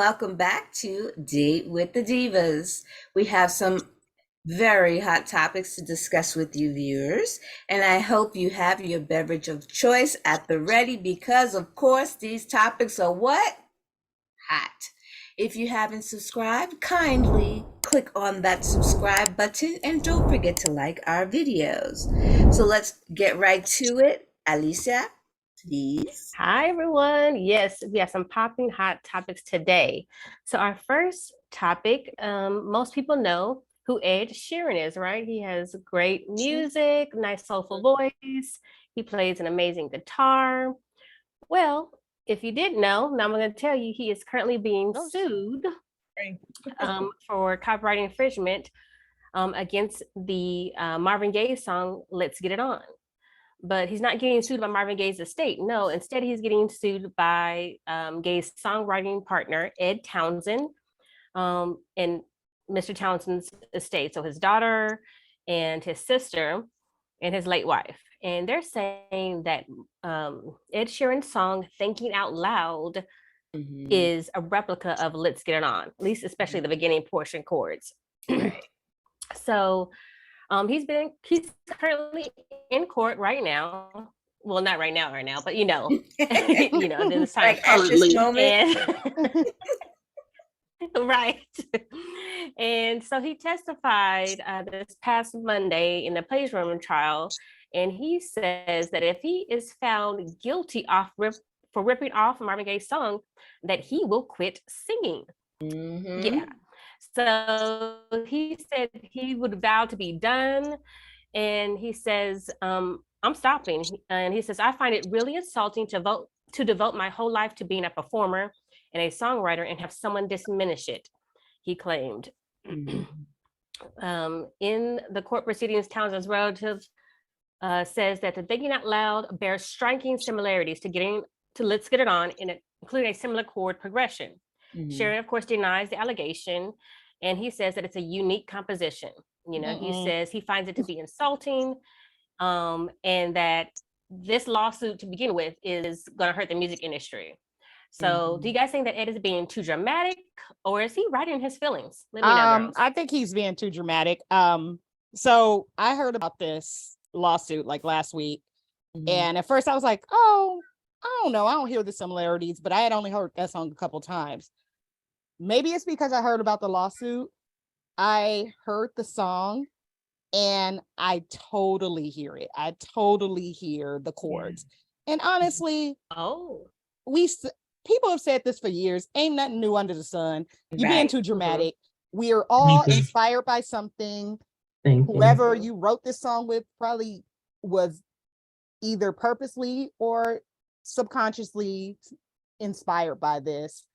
welcome back to Date with the Divas. We have some very hot topics to discuss with you viewers, and I hope you have your beverage of choice at the ready because, of course, these topics are what? Hot. If you haven't subscribed, kindly click on that subscribe button and don't forget to like our videos. So let's get right to it. Alicia, please. Hi, everyone. Yes, we have some popping hot topics today. So our first topic, most people know who Ed Sheeran is, right? He has great music, nice soulful voice. He plays an amazing guitar. Well, if you didn't know, now I'm going to tell you he is currently being sued for copyright infringement against the Marvin Gaye song "Let's Get It On." But he's not getting sued by Marvin Gaye's estate. No, instead he's getting sued by Gaye's songwriting partner, Ed Townsend, and Mr. Townsend's estate. So his daughter and his sister and his late wife. And they're saying that Ed Sheeran's song, Thinking Out Loud, is a replica of Let's Get It On, at least especially the beginning portion chords. So he's currently in court right now. Well, not right now, but you know, this time Like at this moment. And right. And so he testified this past Monday in the plagiarism trial, and he says that if he is found guilty for ripping off Marvin Gaye's song, that he will quit singing. Yeah. So he said he would vow to be done. And he says, I'm stopping. And he says, I find it really insulting to devote my whole life to being a performer and a songwriter and have someone diminish it, he claimed. In the court proceedings, Townsend's relative says that the Thinking Out Loud bears striking similarities to Let's Get It On, including a similar chord progression. Sheeran, of course, denies the allegation, and he says that it's a unique composition. He says he finds it to be insulting, and that this lawsuit to begin with is going to hurt the music industry. So do you guys think that Ed is being too dramatic, or is he writing his feelings? Let me know, girls. I think he's being too dramatic. So I heard about this lawsuit like last week, and at first I was like, oh, I don't know, I don't hear the similarities, but I had only heard that song a couple times. Maybe it's because I heard about the lawsuit. I heard the song and I totally hear it. I totally hear the chords. And honestly, people have said this for years. Ain't nothing new under the sun. You're being too dramatic. We are all inspired by something. Whoever you wrote this song with probably was either purposely or subconsciously inspired by this.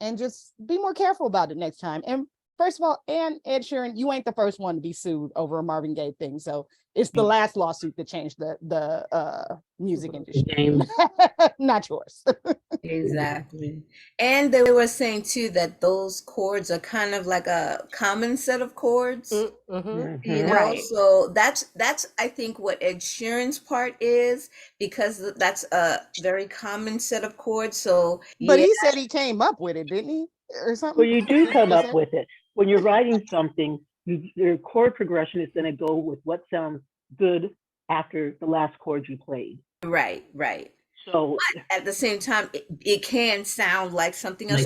And just be more careful about it next time. And first of all, and Ed Sheeran, you ain't the first one to be sued over a Marvin Gaye thing. So it's the last lawsuit that changed the music industry, not yours. Exactly. And they were saying too that those chords are kind of like a common set of chords. Right. So that's I think what Ed Sheeran's part is, because that's a very common set of chords. So But he said he came up with it, didn't he? Or something. Well, you do come up with it. When you're writing something, your chord progression is going to go with what sounds good after the last chord you played. Right. So but at the same time, it can sound like something else.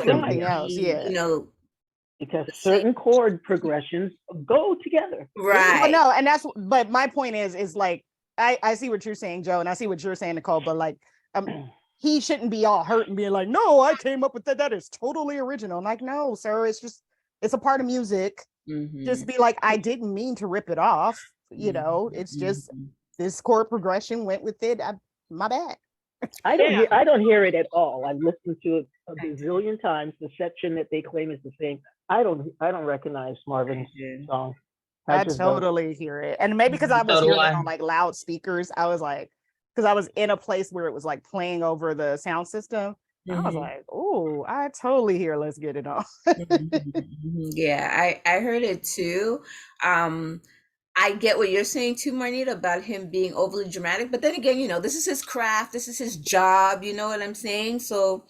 Because certain chord progressions go together. Right. Well, no, but my point is like, I see what you're saying, Joe, and I see what you're saying, Nicole, but like, he shouldn't be all hurt and being like, no, I came up with that. That is totally original. I'm like, no, sir, it's a part of music. Just be like, I didn't mean to rip it off. It's just this chord progression went with it. My bad. I don't hear it at all. I've listened to it a bazillion times. The section that they claim is the same. I don't recognize Marvin's song. I totally hear it. And maybe because I was hearing it on like loudspeakers, I was like, because I was in a place where it was like playing over the sound system. I was like, oh, I totally hear Let's Get It On. Yeah, I heard it too. I get what you're saying too, Marnita, about him being overly dramatic. But then again, this is his craft. This is his job. You know what I'm saying? So,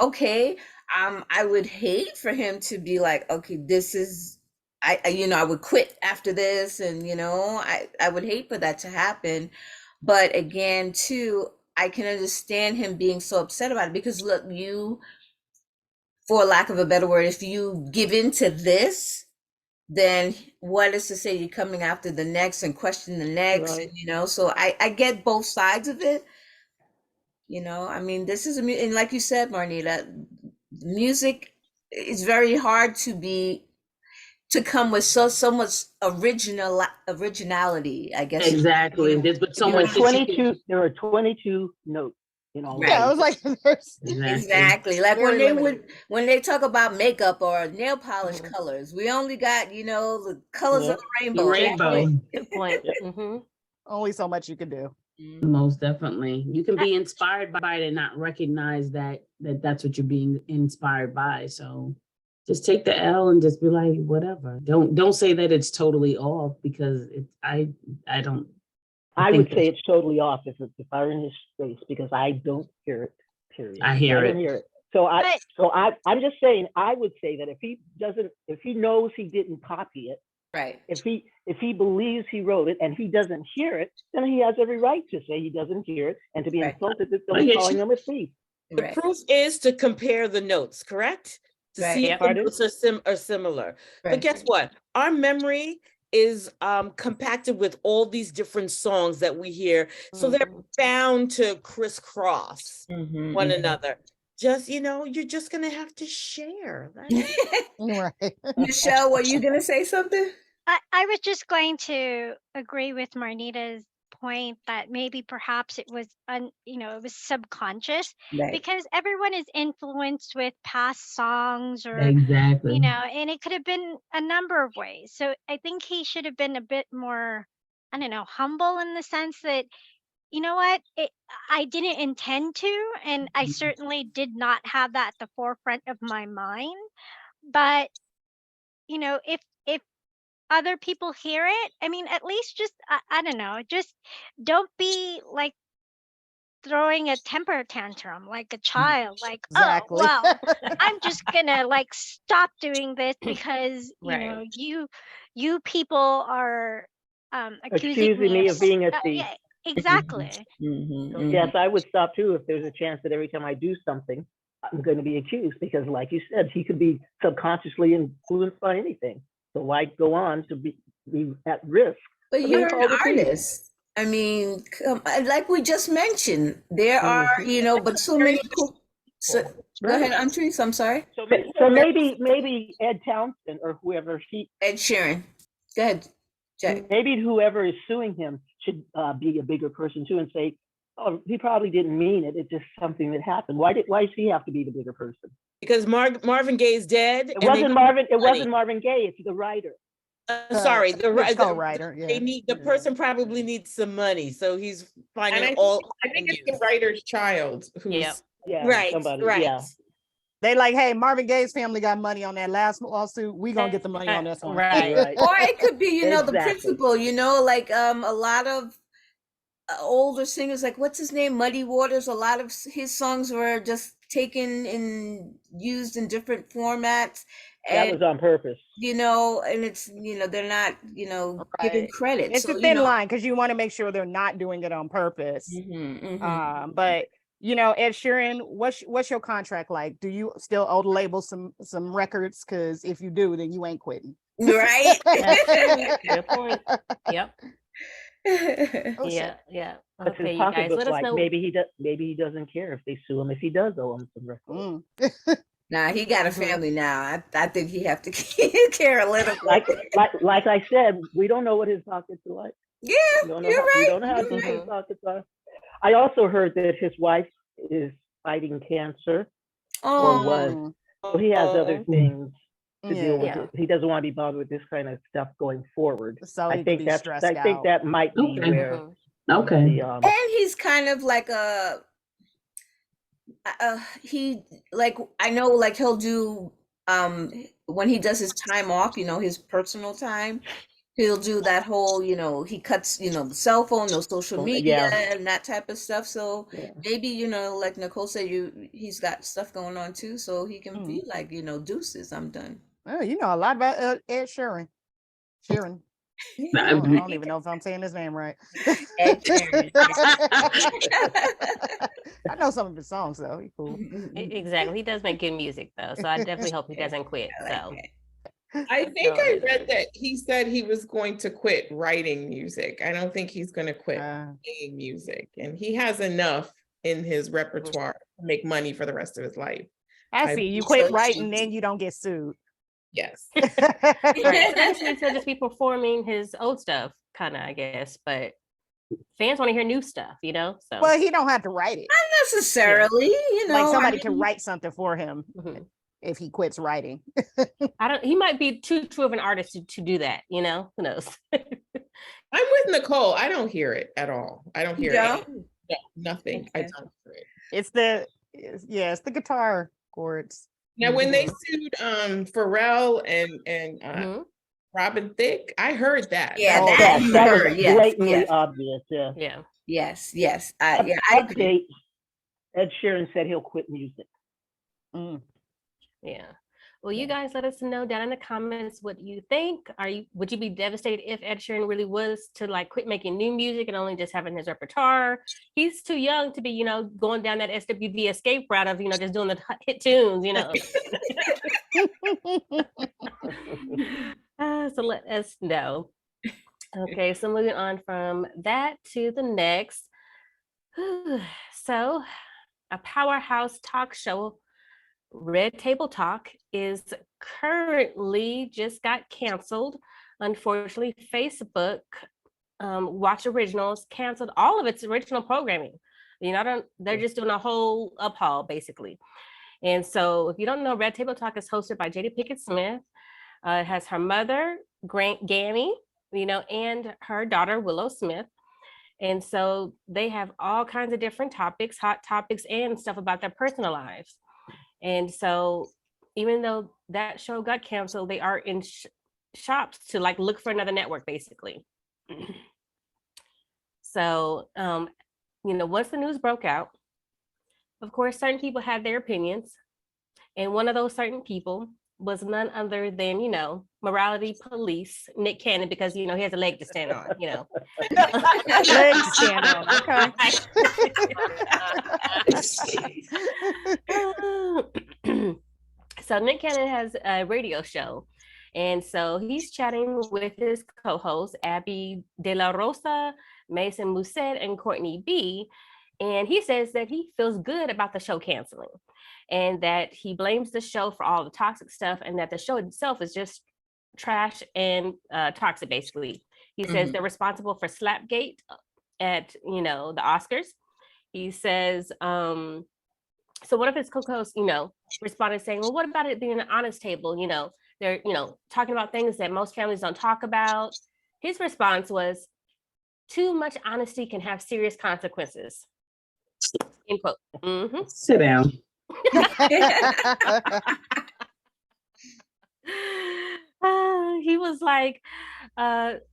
okay. I would hate for him to be like, okay, this is, I would quit after this, and I would hate for that to happen. But again, too, I can understand him being so upset about it because look, for lack of a better word, if you give in to this, then what is to say you're coming after the next and question the next, Right. So I get both sides of it. I mean, this is and like you said, Marnita, music is very hard to come with so much originality, I guess. Exactly. But so much There are 22 notes in all of Yeah, I Right. was like, there's Exactly. Like very limited. when they talk about makeup or nail polish Mhm. colors, we only got, the colors of Yep. the the rainbow. rainbow. Good point. Yep. hmm Only so much you can do. Most definitely. You can be inspired by it and not recognize that's what you're being inspired by. So just take the L and just be like, whatever. Don't say that it's totally off, because I don't. I think would say it's totally off if I were in his space, because I don't hear it. Period. I hear don't it. hear it. I'm just saying, I would say that if he knows he didn't copy it, Right. if he believes he wrote it and he doesn't hear it, then he has every right to say he doesn't hear it and to be Right. insulted that Oh, someone's yeah, calling him a thief. The Right. proof is to compare the notes, correct? To Right. see if Yep. the Pardon? notes are similar. But Right. guess what? Our memory is compacted with all these different songs that we hear. So they're bound to crisscross Mhm, one mhm. another. Just, you're just gonna have to share. Right? Right. Michelle, were you gonna say something? I was just going to agree with Marnita's point that maybe perhaps it was it was subconscious, Right. because everyone is influenced with past songs, or Exactly. and it could have been a number of ways. So I think he should have been a bit more, I don't know, humble, in the sense that, you know what, I didn't intend to, and I certainly did not have that at the forefront of my mind. But if other people hear it, I mean, at least just, I don't know, just don't be like throwing a temper tantrum like a child, like, oh Exactly. well, I'm just gonna like stop doing this because Right. you people are accusing Accusing me me of of being a thief. yeah, exactly. So yes, I would stop too if there's a chance that every time I do something, I'm going to be accused, because like you said, he could be subconsciously influenced by anything. So why go on to be at risk? But of being you're an called a thief? artist. I mean, like we just mentioned, there are, but so many cool. So, go ahead, Antrice. I'm sorry. So maybe Ed Townsend or whoever Ed Sheeran. Go ahead, Jack. maybe whoever is suing him should be a bigger person too, and say, oh, he probably didn't mean it. It's just something that happened. Why does he have to be the bigger person? Because Marvin Gaye is dead. It wasn't Marvin Gaye. It's the writer. Sorry, His co-writer. Yeah. The person probably needs some money, so he's finding And I think it's the writer's child who's Yep. Yeah, right. somebody. Right. Yeah. They like, hey, Marvin Gaye's family got money on that last lawsuit. We gonna get the money on this one. Right. Or it could be, the Exactly. principal, like a lot of older singers, like what's his name, Muddy Waters. A lot of his songs were just taken and used in different formats. That was on purpose. And it's, they're not, giving Right. credit. It's So, a thin line, because you want to make sure they're not doing it on purpose. But Ed Sheeran, what's your contract like? Do you still owe the label some records? Because if you do, then you ain't quitting. Right. Good point. Yep. Oh, Yeah. Yeah. What's Okay, his you guys, pocketbook let us like? know. Maybe he doesn't care if they sue him. If he does owe him some records. Nah, he got a family now. I think he have to care a little. Like I said, we don't know what his pockets are like. Yeah, We don't know you're how, right. We don't know how You're deep right. his pockets are. I also heard that his wife is fighting cancer, or was. Oh, So he has other things to deal with. Yeah. He doesn't want to be bothered with this kind of stuff going forward. So I he think could be that's. stressed I think out. that might be Okay. where Okay. the and he's kind of like he, like, I know, like he'll do when he does his time off, his personal time, he'll do that whole, he cuts, the cell phone, no social media, Yeah. and that type of stuff. So Yeah. maybe, like Nicole said, he's got stuff going on too, so he can be like, deuces, I'm done. Oh, you know a lot about Ed Sheeran. Sheeran. I don't even know if I'm saying his name right. Ed Sheeran. I know some of his songs though. He's cool. Exactly. He does make good music though. So I definitely hope he doesn't quit. I like So that. I think I read that he said he was going to quit writing music. I don't think he's going to quit playing music, and he has enough in his repertoire to make money for the rest of his life. I see. You quit writing, then you don't get sued. Yes. right. So I guess he'll just be performing his old stuff, kind of, I guess. But fans want to hear new stuff, So well, he don't have to write it. Not necessarily, Like somebody can write something for him. Mhm. If he quits writing. He might be too true of an artist to do that, Who knows? I'm with Nicole. I don't hear it at all. I don't hear it. No, nothing. Okay. I don't hear it. It's the guitar chords. Now, when they sued Pharrell and Robin Thicke, I heard that. Yeah, that was yes, blatantly yes. obvious. Yeah. Yeah. Yes. I agree. Update. Ed Sheeran said he'll quit music. Yeah. Well, you guys let us know down in the comments what you think. Would you be devastated if Ed Sheeran really was to quit making new music and only just having his repertoire? He's too young to be, going down that SWV escape route of, just doing the hit tunes, So let us know. Okay, so moving on from that to the next. So a powerhouse talk show, Red Table Talk, is currently just got canceled. Unfortunately, Facebook Watch Originals canceled all of its original programming. They're just doing a whole uphaul basically. And so if you don't know, Red Table Talk is hosted by Jada Pinkett Smith. It has her mother, Gammy, and her daughter, Willow Smith. And so they have all kinds of different topics, hot topics, and stuff about their personal lives. And so even though that show got canceled, they are in shops to look for another network, basically. So, once the news broke out, of course, certain people had their opinions. And one of those certain people was none other than, morality police, Nick Cannon, because, he has a leg to stand on, Leg to stand on, okay. So Nick Cannon has a radio show. And so he's chatting with his co-hosts, Abby De La Rosa, Mason Musset, and Courtney B. And he says that he feels good about the show canceling and that he blames the show for all the toxic stuff and that the show itself is just trash and toxic, basically. He says they're responsible for Slapgate at, the Oscars. He says, so one of his co-hosts, responded saying, well, what about it being an honest table? They're, talking about things that most families don't talk about. His response was, too much honesty can have serious consequences. End quote. Sit down. He was like,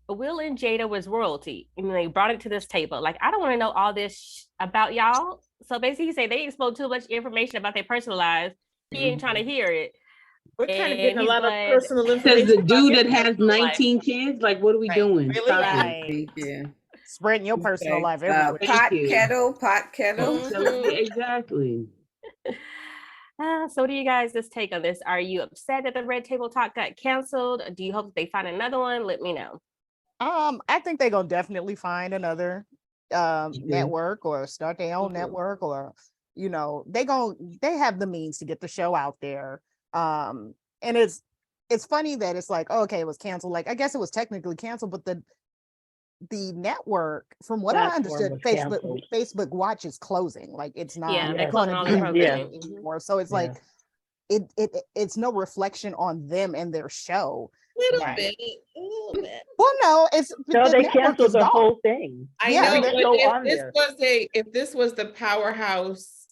Will and Jada was royalty. And they brought it to this table. I don't want to know all this about y'all. So basically, he said they exposed too much information about their personal lives. He ain't trying to hear it. We're kind of getting a lot of personal Says information. the dude that has 19 kids, what are we doing? Really? Stop it. Right. Yeah. Spreading your personal life everywhere. Pot you. kettle. Exactly. So what do you guys just take on this? Are you upset that the Red Table Talk got canceled? Do you hope they find another one? Let me know. I think they're gonna definitely find another network or start their own network, or they have the means to get the show out there. And it's funny that it's okay, it was canceled. I guess it was technically canceled, but the network, from what I understood, Facebook Watch is closing. It's not they're going closing all to the be programming anymore. So it's it's no reflection on them and their show. A little bit. Well, no, it's No, they canceled the gone. whole thing. I Yeah, know, but but if this was the powerhouse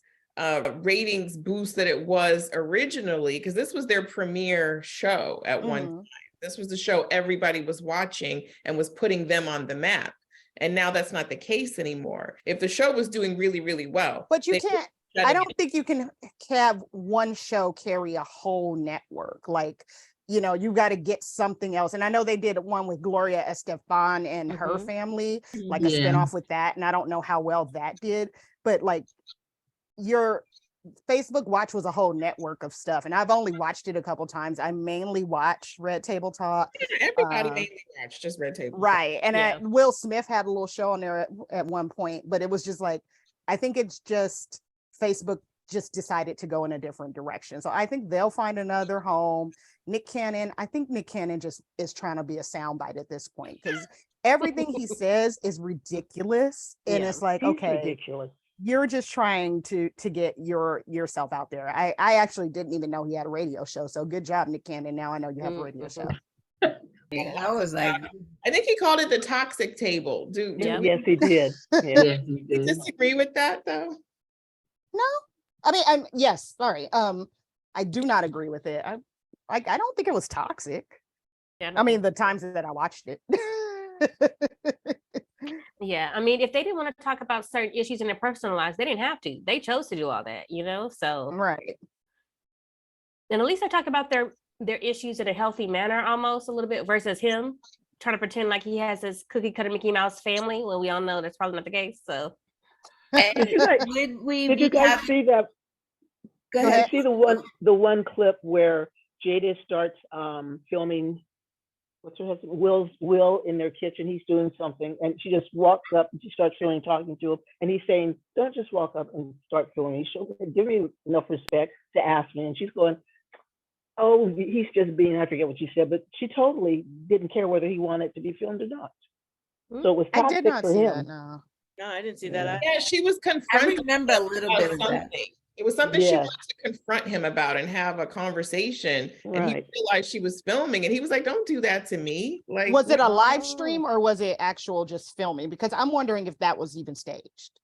ratings boost that it was originally, because this was their premiere show at one time. This was the show everybody was watching and was putting them on the map. And now that's not the case anymore. If the show was doing really, really well. But you can't, I shutting don't think you can have one show carry a whole network. Like, you know, you got to get something else. And I know they did one with Gloria Estefan and her family, like a Yeah. spinoff with that. And I don't know how well that did, but like your Facebook Watch was a whole network of stuff. And I've only watched it a couple times. I mainly watch Red Table Talk. Everybody mainly watched just Red Table Talk. Right. And Yeah. Will Smith had a little show on there at one point, but it was just like, I think it's just Facebook just decided to go in a different direction. So I think they'll find another home. Nick Cannon, I think Nick Cannon just is trying to be a soundbite at this point because everything he says is ridiculous. And Yeah. it's like, He's okay, ridiculous. you're just trying to get yourself out there. I actually didn't even know he had a radio show. So good job, Nick Cannon. Now I know you have a radio show. Yeah, I was like, I think he called it the toxic table. Yeah. Yes, he did. Yeah. Yeah, he you did. disagree with that though? No, I mean, yes, sorry. I do not agree with it. I don't think it was toxic. Yeah, I mean, the times that I watched it. yeah. I mean, if they didn't want to talk about certain issues in their personal lives, they didn't have to. They chose to do all that, you know? So, Right. and at least they talk about their issues in a healthy manner almost a little bit versus him trying to pretend like he has this cookie cutter Mickey Mouse family when we all know that's probably not the case. So and you guys- we Did you guys have, see that? go Did you ahead. see the one clip where Jada starts filming what's her husband? Will in their kitchen. He's doing something, and she just walks up and she starts filming, talking to him, and he's saying, "Don't just walk up and start filming. Give me enough respect to ask me." And she's going, "Oh, he's just being." I forget what she said, but she totally didn't care whether he wanted to be filmed or not. So it was I toxic did not for see him. that, no. No, I didn't see that. Yeah. I- Yeah, she was I confronted remember a little about bit of that. something. It was something she Yeah. wanted to confront him about and have a conversation. And he Right. realized she was filming and he was like, don't do that to me. Like, Was it a live Oh. stream or was it actual just filming? Because I'm wondering if that was even staged.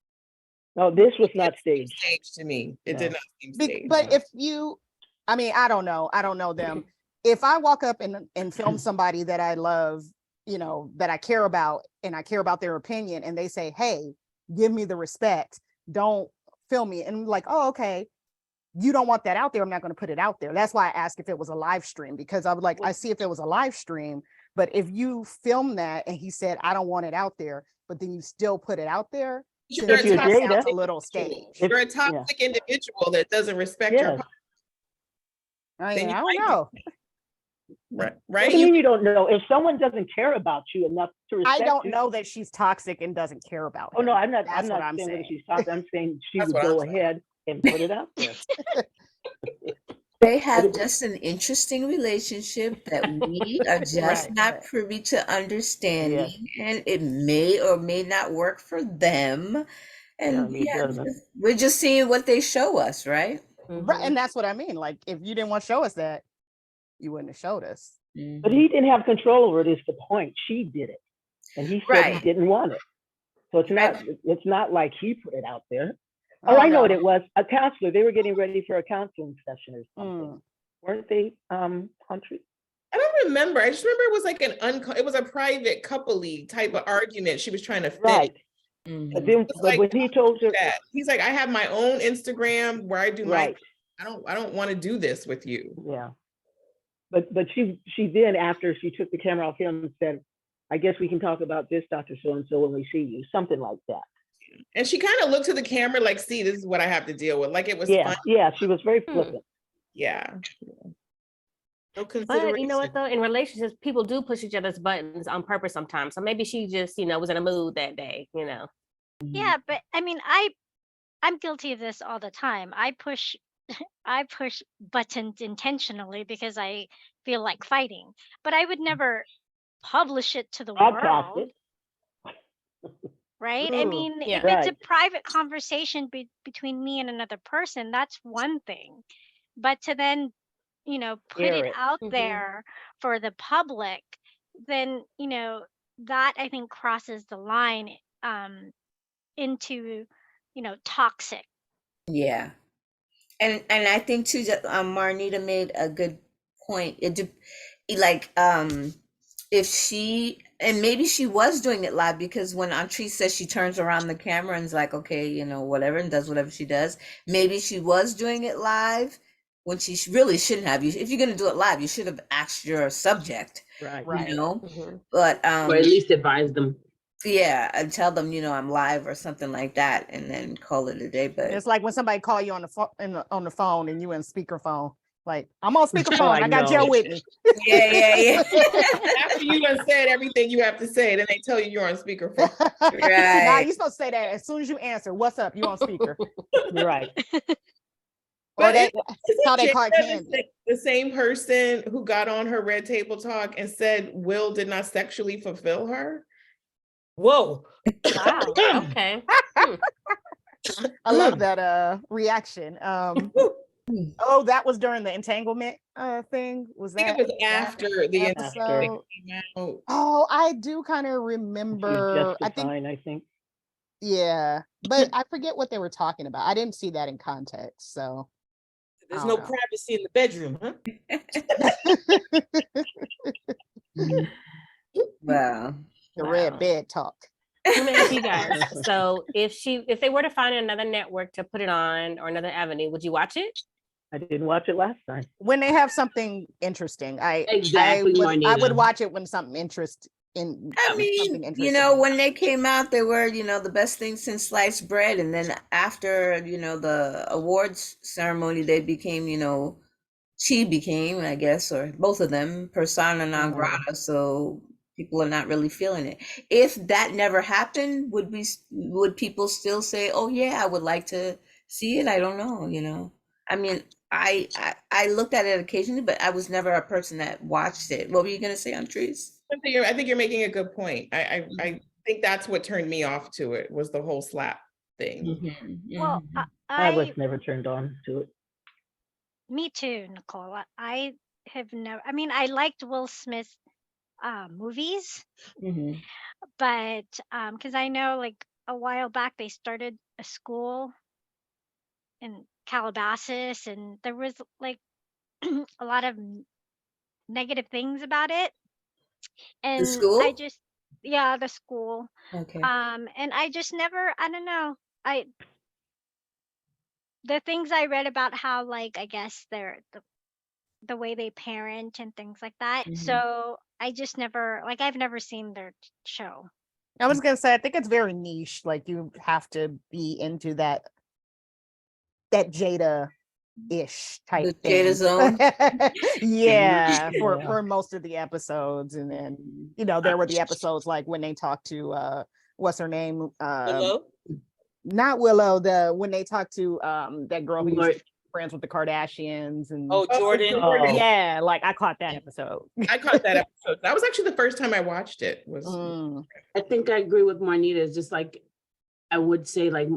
No, this was it not seemed staged. staged to me. It No. did not seem Be- staged. but if you, I mean, I don't know them. If I walk up and film somebody that I love, you know, that I care about, and I care about their opinion, and they say, "Hey, give me the respect, don't film me," and I'm like, "Oh, okay, you don't want that out there, I'm not going to put it out there." That's why I asked if it was a live stream, because I would like, I see if it was a live stream, but if you film that and he said, "I don't want it out there," but then you still put it out there, You're then a to me, that Jada. sounds a little staged. You're a toxic individual that doesn't respect your Yes. I then you don't might know. right. What Right? do you You, mean you don't know? If someone doesn't care about you enough to respect I don't you, know that she's toxic and doesn't care about Oh no, him. I'm not. That's I'm what not I'm saying whether saying. she's toxic. I'm saying she That's would what go I'm saying. ahead and put it out there. They have just an interesting relationship that we are just Right, not right. privy to understanding, and it may or may not work for them. And it yeah, doesn't. we're just seeing what they show us, right? Right, Mhm. and that's what I mean. Like, if you didn't want to show us that, you wouldn't have showed us. But he didn't have control over it. Is the point? She did it, and he said he Right. didn't want it. So it's not. Right. It's not like he put it out there. Oh, I know what it was. A counselor. They were getting ready for a counseling session or something, weren't they? Country. I don't remember. I just remember it was like it was a private couple-y type of argument she was trying to finish. Right. Mhm. But then, It's but like, when he told her, that. He's like, I have my own Instagram where I do right. I don't want to do this with you. Yeah. But she then, after she took the camera off him, said, "I guess we can talk about this, Dr. So-and-so, when we see you," something like that. And she kind of looked to the camera like, see, this is what I have to deal with. Like it was Yeah, fun. yeah, she was very flippant. Yeah. No But you know what consideration. though, in relationships, people do push each other's buttons on purpose sometimes. So maybe she just, was in a mood that day, Yeah, but I mean, I'm guilty of this all the time. I push I push buttons intentionally because I feel like fighting, but I would never publish it to the Broadcast world, it. right? I Ooh, mean, yeah. if it's a Right. private conversation between me and another person, that's one thing. But to then, put Air it it. out Mhm. there for the public, then, that I think crosses the line into, toxic. Yeah. And I think too that Marnita made a good point. like if she, and maybe she was doing it live, because when Antrese says she turns around the camera and is like, okay, you know, whatever, and does whatever she does, maybe she was doing it live when she really shouldn't have. You, if you're going to do it live, you should have asked your subject, Right. you know. Mm-hmm. But Or at least advise them. yeah, and tell them, you know, I'm live or something like that, and then call it a day. But It's like when somebody call you on the phone on the phone and you in speakerphone. Like, I'm on Oh, speakerphone. I I got know. Joe with me. yeah. After you done said everything you have to say, then they tell you you're on speakerphone. Nah, Right. you're supposed to say that as soon as you answer. What's up? You on speaker. You're right. Or But that isn't how they Jada call candy. the same person who got on her Red Table Talk and said Will did not sexually fulfill her? Whoa. Wow. Okay. I love that reaction. Oh, that was during the entanglement thing. Was I think that it was after the episode? came out. Oh, I do kind of She's remember. just I think, fine, I think. yeah, but I forget what they were talking about. I didn't see that in context, so There's I no don't know. privacy in the bedroom, huh? Wow. The Wow. red bed talk. Let me ask you guys. So if they were to find another network to put it on or another avenue, would you watch it? I didn't watch it last time. When they have something interesting, Exactly, I would Marnita. watch it when something I something mean, interesting. you know, when they came out, they were, you know, the best thing since sliced bread. And then after, you know, the awards ceremony, they became, you know, she became, I guess, or both of them, persona non grata. So people are not really feeling it. If that never happened, would people still say, "Oh yeah, I would like to see it"? I don't know. You know, I mean, I looked at it occasionally, but I was never a person that watched it. What were you gonna say on Trees? I think you're making a good point. I think that's what turned me off to it, was the whole slap thing. Well, I was I never turned on to it. me too, Nicole. I have never. I mean, I liked Will Smith's movies, but because I know like a while back they started a school in Calabasas, and there was like a lot of negative things about it, The and I school? just yeah, the school. Okay. And I just never. I don't know. I the things I read about how like I guess the way they parent and things like that. So I just never like I've never seen their show. I was gonna say, I think it's very niche. Like you have to be into that Jada-ish type The thing. Jada Zone? Yeah, Yeah. for most of the episodes, and then you know there were the episodes like when they talked to what's her name? Hello? Not Willow. When they talked to that girl who used Lord. to be friends with the Kardashians and Oh, Jordan. Oh. yeah, like I caught that episode. I caught that episode. That was actually the first time I watched it. Was I think I agree with Marnita. It's just like, I would say like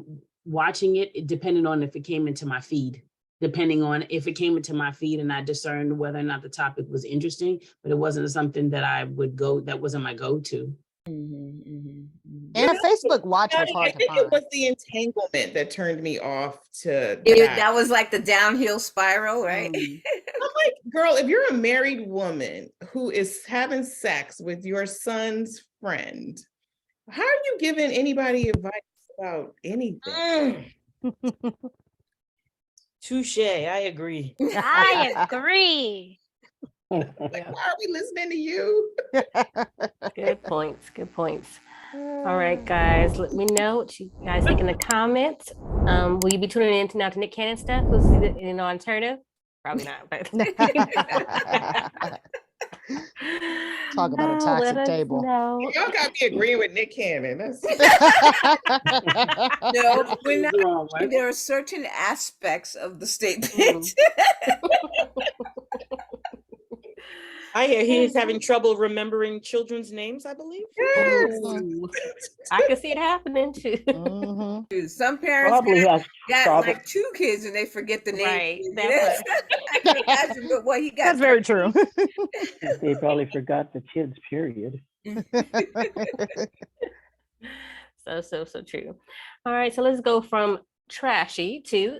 watching it depended on if it came into my feed. Depending on if it came into my feed and I discerned whether or not the topic was interesting, but it wasn't something that I would go, that wasn't my go-to. And a Facebook watch was I hard to think it find. was the entanglement that turned me off to That was like the downhill spiral, right? I'm like, girl, if you're a married woman who is having sex with your son's friend, how are you giving anybody advice about anything? Touche, I agree. I agree. Like, why are we listening to you? Good points. Good points. All right, guys, let me know what you guys think in the comments. Will you be tuning in now to Nick Cannon stuff? Who's you know alternative? Probably not, but Talk about a let toxic us table. know. Y'all got me agreeing with Nick Cannon. That's No, we're not. Wrong, right? There are certain aspects of the statement. I hear he's having trouble remembering children's names, I believe. Ooh, I can see it happening too. Some parents Probably has got trouble. like 2 kids and they forget the name. Right, That's I can imagine, but what he got. That's very true. They probably forgot the kids, period. So true. All right, so let's go from trashy to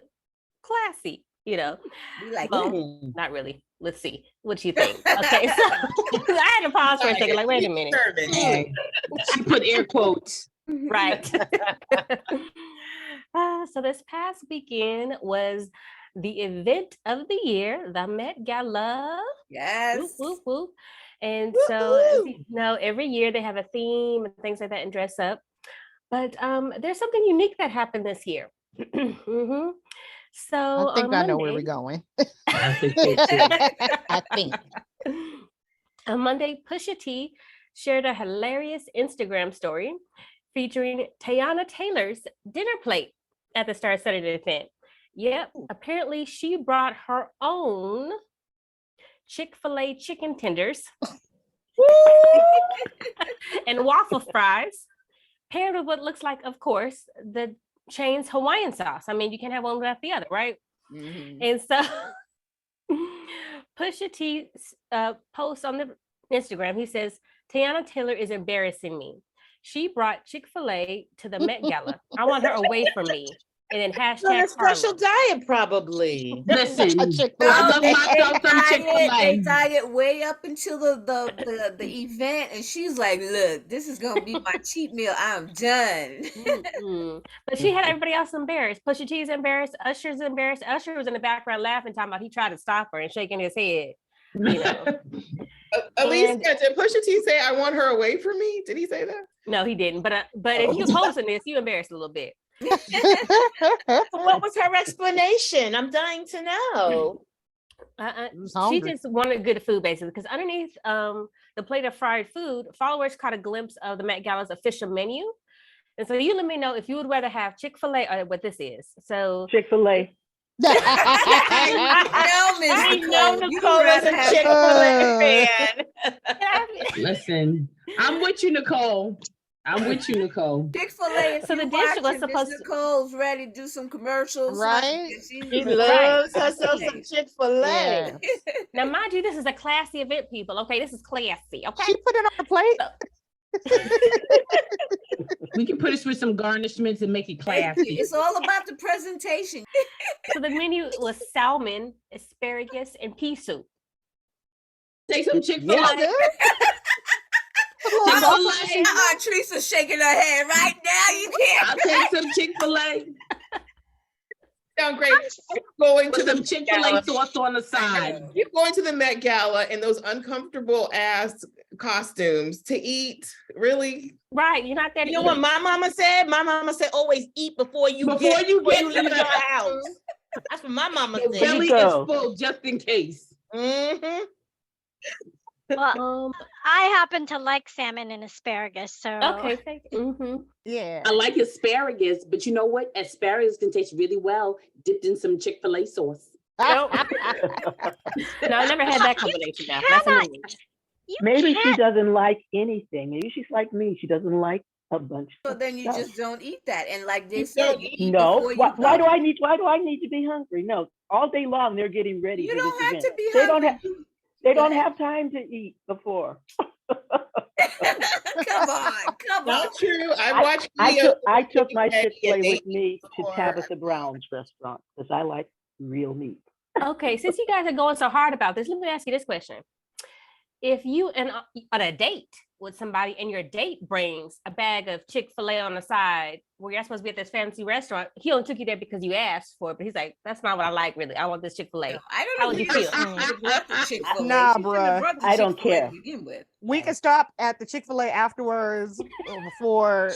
classy. you know. We like Well, that. not really. Let's see. What you think? Okay, so I had to pause for a second. Like, wait a minute. She put air quotes. Right. So this past weekend was the event of the year, the Met Gala. Yes. Whoop, whoop, whoop. And so, you know, every year they have a theme and things like that and dress up. But there's something unique that happened this year. Mm-hmm. So I think on I know where we're Monday, going. I think so too. I think. on Monday, Pusha T shared a hilarious Instagram story featuring Teyana Taylor's dinner plate at the Star Saturday event. Yep, apparently she brought her own Chick-fil-A chicken tenders and waffle fries, paired with what looks like, of course, the chain's Hawaiian sauce. I mean, you can't have one without the other, right? Mhm. And so Pusha T posts on the Instagram, he says, Teyana Taylor is embarrassing me. She brought Chick-fil-A to the Met Gala. I want her away from me. And then On a hashtag special Harlem. diet, probably. Listen, Chick-fil-A. I love myself some They Chick-fil-A. diet way up until the event, and she's like, "Look, this is gonna be my cheat meal. I'm done." Mm-mm. But she had everybody else embarrassed. Pusha T's embarrassed. Usher's embarrassed. Usher was in the background laughing, talking about he tried to stop her and shaking his head. You know. Alicia, And- did Pusha T say, "I want her away from me"? Did he say that? No, he didn't. But if you posting this, you embarrassed a little bit. What was her explanation? I'm dying to know. Who's She hungry? just wanted good food, basically, because underneath the plate of fried food, followers caught a glimpse of the Met Gala's official menu. And so you let me know if you would rather have Chick-fil-A or what this is. So Chick-fil-A. No, Miss We know Nicole, you Nicole is rather a have- Chick-fil-A fan. Listen, I'm with you, Nicole. I'm with you, Nicole. Chick-fil-A. If So the you dish was watching, supposed Miss to- Nicole's ready to do some commercials, Right? She loves herself some Chick-fil-A. Yeah. now, mind you, this is a classy event, people. Okay, this is classy. Okay. She put it on the plate. We can put it with some garnishments and make it classy. It's all about the presentation. So the menu was salmon, asparagus, and pea soup. Take some Chick-fil-A. Yeah. Chick-fil-A. Teresa's shaking her head right now. You can't. I'll take some Chick-fil-A. Sound great. Going to Put the some Chick-fil-A sauce on the side. You're going to the Met Gala in those uncomfortable ass costumes to eat. Really? Right, you're not there to You know eat. what my mama said? My mama said, always eat before you Before you leave get your house. That's what my mama Your said. belly you is go. full just in case. Mm-hmm. Well, I happen to like salmon and asparagus, so Okay, thank you. Mm-hmm. Yeah. I like asparagus, but you know what? Asparagus can taste really well dipped in some Chick-fil-A sauce. No, I never had that combination. Now that's a new one. you Maybe she can't. doesn't like anything. Maybe she's like me. She doesn't like a bunch So of then you stuff. just don't eat that. And like they You said, don't you eat No. before you Why go. do I need to be hungry? No. All day long they're getting ready You for don't this have event. to be They don't hungry. have they Go don't ahead. have time to eat before. Come on, come on. Not true. I I- watched. I took my Maggie and Chick-fil-A they with me to before. Tabitha Brown's restaurant because I like real meat. Okay, since you guys are going so hard about this, let me ask you this question. If you on a date with somebody and your date brings a bag of Chick-fil-A on the side where you're supposed to be at this fancy restaurant, he only took you there because you asked for it, but he's like, that's not what I like really. I want this Chick-fil-A. No, I How don't would know. you If feel? she should've brought the Chick-fil-A. Nah, She shouldn't have bruh. brought the I don't Chick-fil-A care. to begin with. We can stop at the Chick-fil-A afterwards before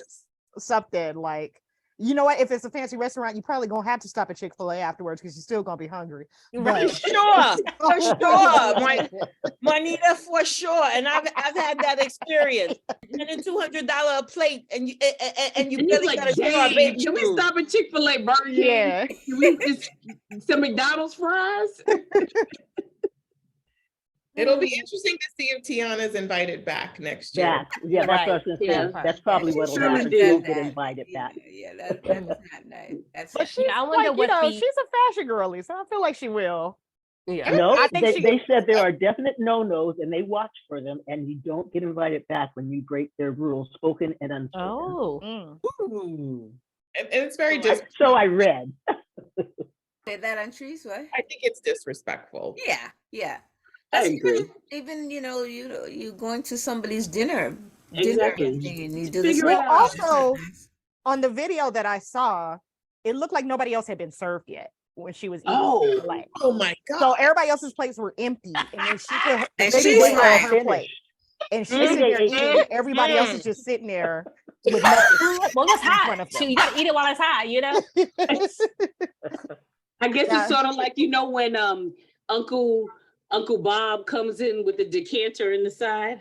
something. Like, you know what? If it's a fancy restaurant, you probably gonna have to stop at Chick-fil-A afterwards because you're still gonna be hungry. Right. For sure. Juanita, for sure. And I've had that experience. And a $200 a plate, and you And you're really like, gotta do our dang, big can we food. stop at Chick-fil-A, Burger King? Yeah. Can we just some McDonald's fries? It'll be interesting to see if Tiana's invited back next year. That's what I was Right. gonna say. Yeah. That's probably Yeah, what'll she surely happen. did She'll that. get invited back. Yeah, that's not nice. That's But she's I wonder like, what the- she's a fashion girly, so I feel like she will. Yeah. No, I think they said there are definite no-nos and they watch for them, and you don't get invited back when you break their rules, spoken and unspoken. Oh. Mm. And it's very So I read. Say that on trees, what? I think it's disrespectful. Yeah, yeah. I That's agree. even you going to somebody's dinner. Exactly. And you do this. Figure it Well, out. also on the video that I saw, it looked like nobody else had been served yet when she was eating. Oh. Chick-fil-A. Oh my God. So everybody else's plates were empty, and then she put the And baby she's boy on like- her plate, and she's sitting there eating. And everybody else is just sitting there with nothing. Well, it's in front hot. of So them. you gotta eat it while it's hot, you know? I guess Yeah. it's sort of like, when Uncle Bob comes in with the decanter in the side.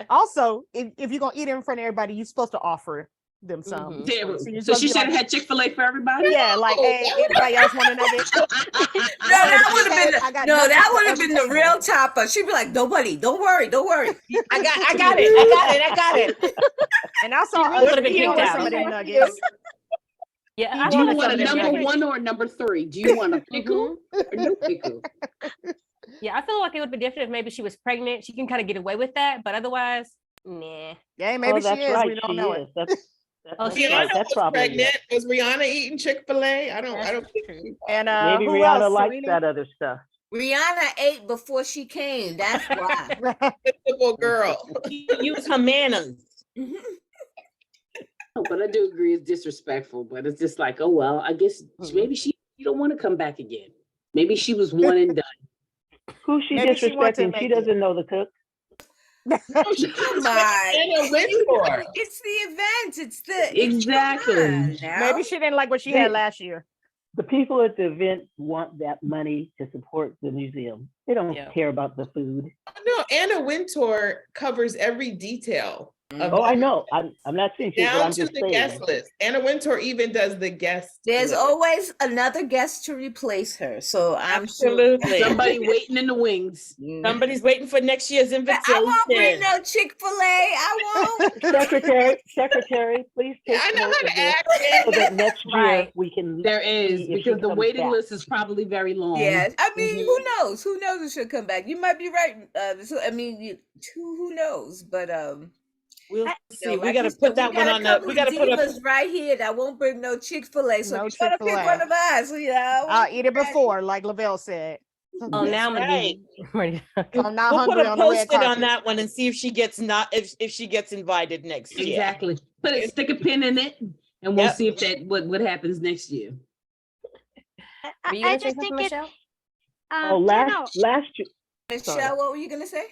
Also, if you're gonna eat it in front of everybody, you're supposed to offer them some. Mhm. Damn. you're So supposed to she be should have like, had Chick-fil-A for everybody. yeah, like, hey, anybody else want a nugget? No, that would have been I got no, nuggets that for would have every been the table. real topper. She'd be like, nobody, don't worry. I got it. And I saw really would've been you kicked order out. some of them nuggets. Yeah, I Do you wanted want a some of them number nuggets. 1 or a number 3? Do you want a pickle or no pickle? Yeah, I feel like it would be different if maybe she was pregnant. She can kind of get away with that, but otherwise, nah. Yeah, maybe she that's is. right. We don't She know is. it. That's Oh, she right. Rihanna That's was probably pregnant. it. Was Rihanna eating Chick-fil-A? I don't think she was. And Maybe who Rihanna else? likes Serena? that other stuff. Rihanna ate before she came. That's why. Typical girl. Use her manners. No, but I do agree it's disrespectful, but it's just like, oh, well, I guess maybe she don't want to come back again. Maybe she was one and done. Who's she Maybe she wants to disrespecting? She make it. doesn't know the cook. Come on. Anna Wintour. It's the event. It's the Exactly. Come on now. Maybe she didn't like what she had last year. The people at the event want that money to support the museum. They don't Yeah. care about the food. No, Anna Wintour covers every detail. Of Oh, I know. I'm not saying she, but down I'm to just the saying. guest list. Anna Wintour even does the guest There's list. always another guest to replace her. So I'm Absolutely. Somebody waiting in the wings. sure. Somebody's waiting for next year's I invitation. won't bring no Chick-fil-A. I won't. Secretary, please take I know note how of to this act. so that next year Right. we can. There is, see if she because the comes waiting back. list is probably very long. Yes. I mean, Mhm. who knows? Who knows if she'll come back? You might be right. So, I mean, who knows? But We'll you see. know, We like got to you said, put that we one got on a the. couple We of got to put up. divas right here that won't bring no Chick-fil-A. So No you gotta pick Chick-fil-A. one of us. You know, I'll eat it before, like Lavelle said. Oh, now I'm gonna right. be ready. I'm not We'll put hungry a on the red post-it on carpet. that one and see if she gets if she gets invited next year. Exactly. Stick a pin in it, and we'll Yep. see if that what happens next year. Were you I gonna say just something, think it. Michelle? Oh, Yeah, no, last year. Michelle, what were you gonna say?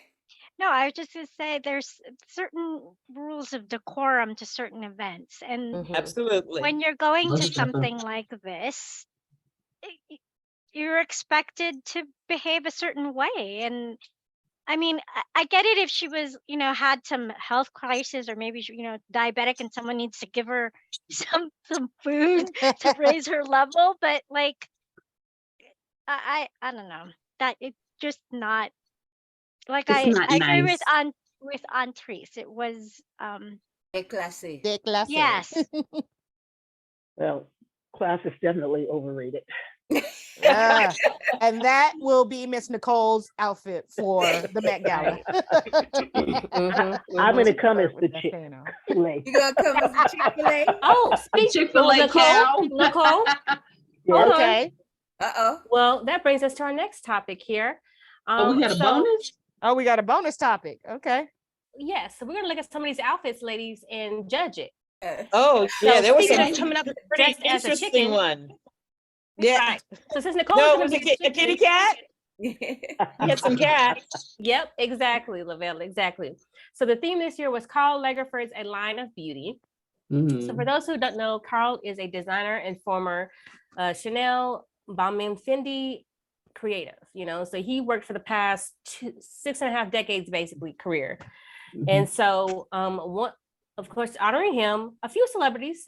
no, I was just gonna say there's certain rules of decorum to certain events, and Mhm. Absolutely. when you're going to Most definitely. something like this, you're expected to behave a certain way. And I mean, I get it if she was, had some health crisis, or maybe diabetic, and someone needs to give her some food to raise her level. But like, I don't know, that it's just not like It's not I agree with nice. Antrice. It was Déclassé. Déclassé. yes. Well, class is definitely overrated. Yeah. And that will be Miss Nicole's outfit for the Met Gala. Mhm, I'm mhm. going to come as With the that chick. fan on. You gonna come as a Chick-fil-A? Oh, speak Chick-fil-A Nicole. cow. Nicole. Yeah. Hold on. Okay. Uh-oh. Well, that brings us to our next topic here. Oh, we got a So, bonus? Oh, we got a bonus topic. Okay. yes, so we're gonna look at some of these outfits, ladies, and judge it. Oh yeah, So there was speaking some of coming up pretty dressed as a interesting chicken. one. Yeah. Right. So since Nicole No, is was gonna it be a kitty cat? He had some cat. Yep, exactly, Lavelle, exactly. So the theme this year was Karl Lagerford's A Line of Beauty. So for those who don't know, Karl is a designer and former Chanel, Balmain, Fendi creative. So he worked for the past 6.5 decades, basically career. And so one, of course, honoring him, a few celebrities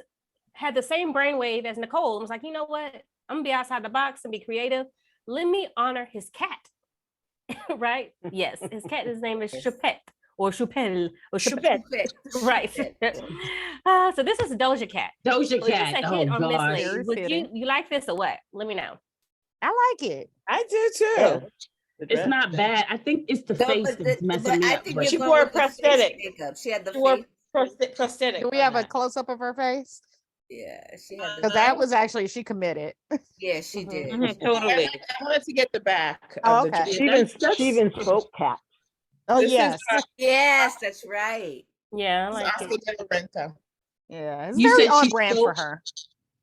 had the same brainwave as Nicole. I was like, you know what? I'm gonna be outside the box and be creative. Let me honor his cat. Right? Yes, his cat, his name is Choupette or Choupelle or Choupette. Right. So this is Doja Cat. Doja Was this Cat. a Oh hit or miss, gosh. ladies? Very Would fitting. you like this or what? Let me know. I like it. I do too. Yeah. It's not bad. I think it's the face that's messing me I up. think but- you're She going wore with the face prosthetic. makeup. She had the She wore face. prosthetic. Do we on have a that. close up of her face? Yeah, she had Because the, that was actually, she committed. yeah, she did. I Totally. wanted to get the back Oh, of the okay. dress. She even that's- she even spoke cat. Oh, This is, yes. Yes, that's right. Yeah, I this is like Oscar it. de la Renta. Yeah, it's You very said on she brand for spoke? her.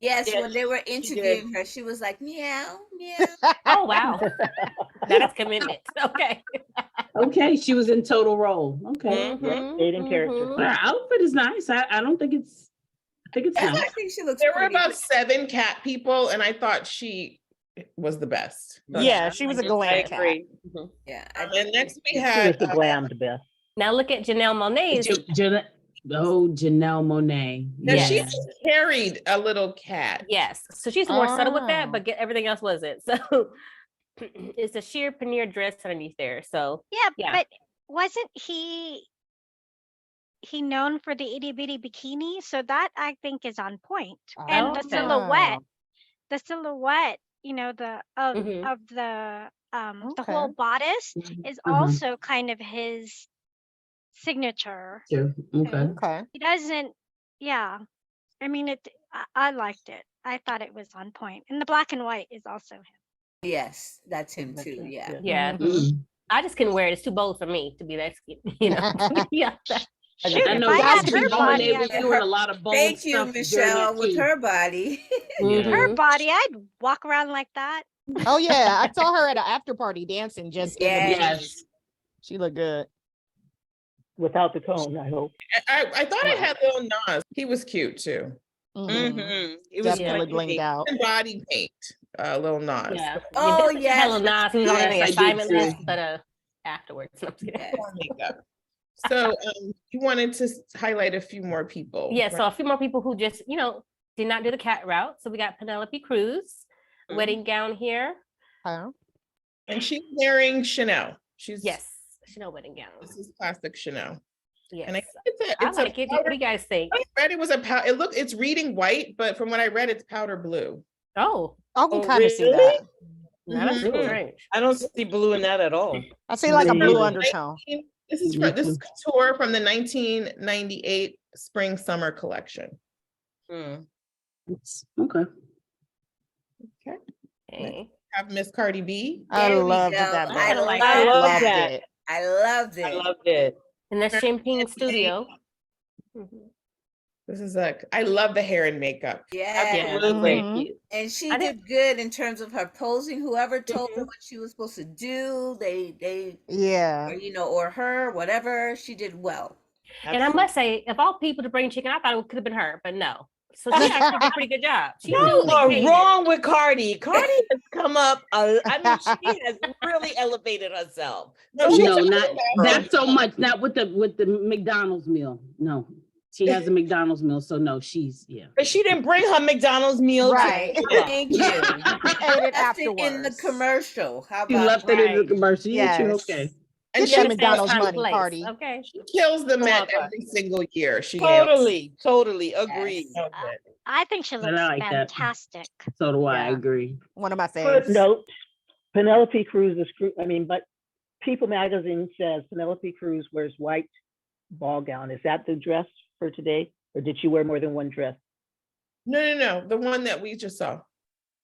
Yes, Yeah, when they were she did. interviewing her, she was like, meow, meow. Oh, wow. That is commitment. Okay. Okay, she was in total role. Okay. Mhm, Stayed in character. But her outfit is nice. I don't think it's, I think it's I nice. think she looks There were pretty. about 7 cat people, and I thought she was the best. Yeah, she was a I glam cat. agree. Yeah, I And next we She had was the glammed best. Now look at Janelle Monáe's. Janelle Monáe. now Yes. she carried a little cat. Yes. So she's more subtle with that, Oh. but everything else wasn't. So it's a sheer paneer dress underneath there. So Yeah, Yeah. but wasn't he known for the itty bitty bikini? So that I think is on point. And the okay. silhouette, you know, the Mhm. of the Okay. whole bodice is also kind of his signature. Sure. Okay. Okay. He doesn't, yeah. I mean, I liked it. I thought it was on point. And the black and white is also him. yes, that's him too. Yeah. Yeah. Mhm. Mm. I just couldn't wear it. It's too bold for me to be that skinny, you know. Yeah. Shoot, I if know I guys had could be her going body, there with you and a lot of bold Thank you, stuff during Michelle, that with too. her body. her Mhm. body, I'd walk around like that. Oh, yeah. I saw her at an after party dancing just in the Yes. bikini. Yes. She looked good. Without the tone, I hope. I thought it had Lil Nas. He was cute too. Mhm. It was Definitely quite blinged unique. out. And body paint, Lil Nas. Yeah. Oh, Yes. yes, Helen Nas, he was on yes, the I did assignment too. list, but afterwards. No, I'm just kidding. Yes. Makeup. So you wanted to highlight a few more people. Yeah, right? so a few more people who just, did not do the cat route. So we got Penelope Cruz, wedding gown here. Huh? And she's wearing Chanel. Yes, Chanel wedding gown. This is classic Chanel. Yes. And I think I it's like it. What do you guys think? I read it was a powder. It's reading white, but from what I read, it's powder blue. Oh, I can Oh, kind of see really? that. no, that's Mhm. strange. I don't see blue in that at all. I see like a blue Yeah. undertone. This is couture from the 1998 spring summer collection. Okay. Okay. Okay. Have Miss Cardi B. I There we loved go. that. I look. like I that. love Loved that. it. I loved I it. loved it. And that's Champagne Studio. This is I love the hair and makeup. Yes. Absolutely. Mhm. And she I did good in terms of her posing. Whoever told her what she was supposed to do, they Yeah. or her, whatever, she did well. And I must say, of all people to bring chicken, I thought it could have been her, but no. So she actually did a pretty good job. She You knew the are occasion. wrong with Cardi. Cardi has come up. I mean, she has really elevated herself. No, she's No, a not girl. not so much. Not with the McDonald's meal. No, she has a McDonald's meal, so no, she's But she didn't bring her McDonald's meal. Right. Thank you. She ate it Left it in the afterwards. commercial. How She about left it in the Right. commercial. Yeah, Yes. okay. And Get she that McDonald's Time, money, place. Cardi. Okay. kills the Met Love her. every single year. She nails Totally agreed. Yes. it. I think she But I looks like that. fantastic. So do I. I Yeah. agree. One of my favorites. Footnote, Penelope Cruz is, but People Magazine says Penelope Cruz wears white ball gown. Is that the dress for today? Or did she wear more than one dress? No. The one that we just saw.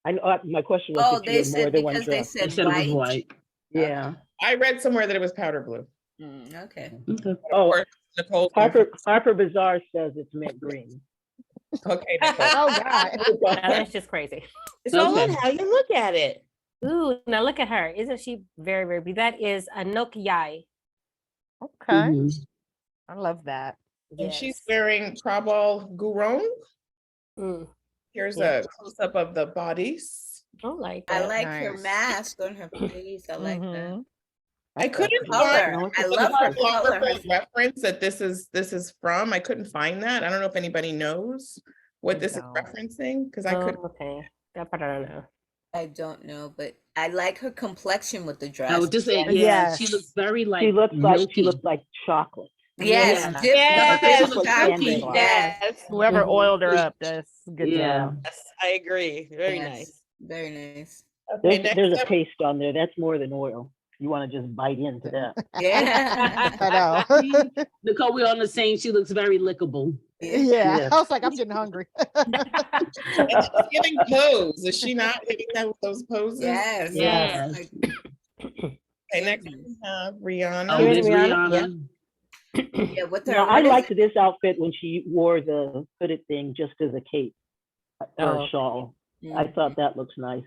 I know, my question was, Oh, did they she wear more said than one because they dress? They said said it was white. Yeah. I read somewhere that it was powder blue. Okay. Okay. Oh, Nicole. Harper Bazaar says it's mint green. Okay. Nicole. Oh, God. Now that's just crazy. It's all Okay. in how you look at it. Ooh, now look at her. Isn't she very, very beautiful? That is Anouk Yai. Okay. Mhm. I love that. And she's Yes. wearing Prabal Gurung. Mm, Here's Yeah. a close up of the bodies. I like I that. like her Nice. mask on her face. I like that. Mhm. I couldn't Color. find I love her color. the reference that this is from. I couldn't find that. I don't know if anybody knows what this is No. referencing because I couldn't. Oh, okay. That part I don't know. I don't know, but I like her complexion with the dress. I was just saying, Yes. she looks very like She looks milky. like chocolate. Yes, Yeah. dip Yes, chocolate. yes, Yes. Whoever Mhm. oiled her up, that's good Yeah. job. Yes, I agree. Very Yes. nice. Very nice. Okay, There's next a up, paste on there. That's more than oil. You want to just bite into that. Yeah. I know. Nicole, we're on the same. She looks very lickable. Yeah. Yeah. I was like, I'm getting hungry. And she's giving pose. Is she not hitting those poses? Yes. Yes. Like, Okay, next we have Rihanna. Oh, Here's there's Rihanna. Rihanna. yeah, with her. No, I what is liked it? this outfit when she wore the hooded thing just as a cape or Oh. a shawl. I thought that looks nice.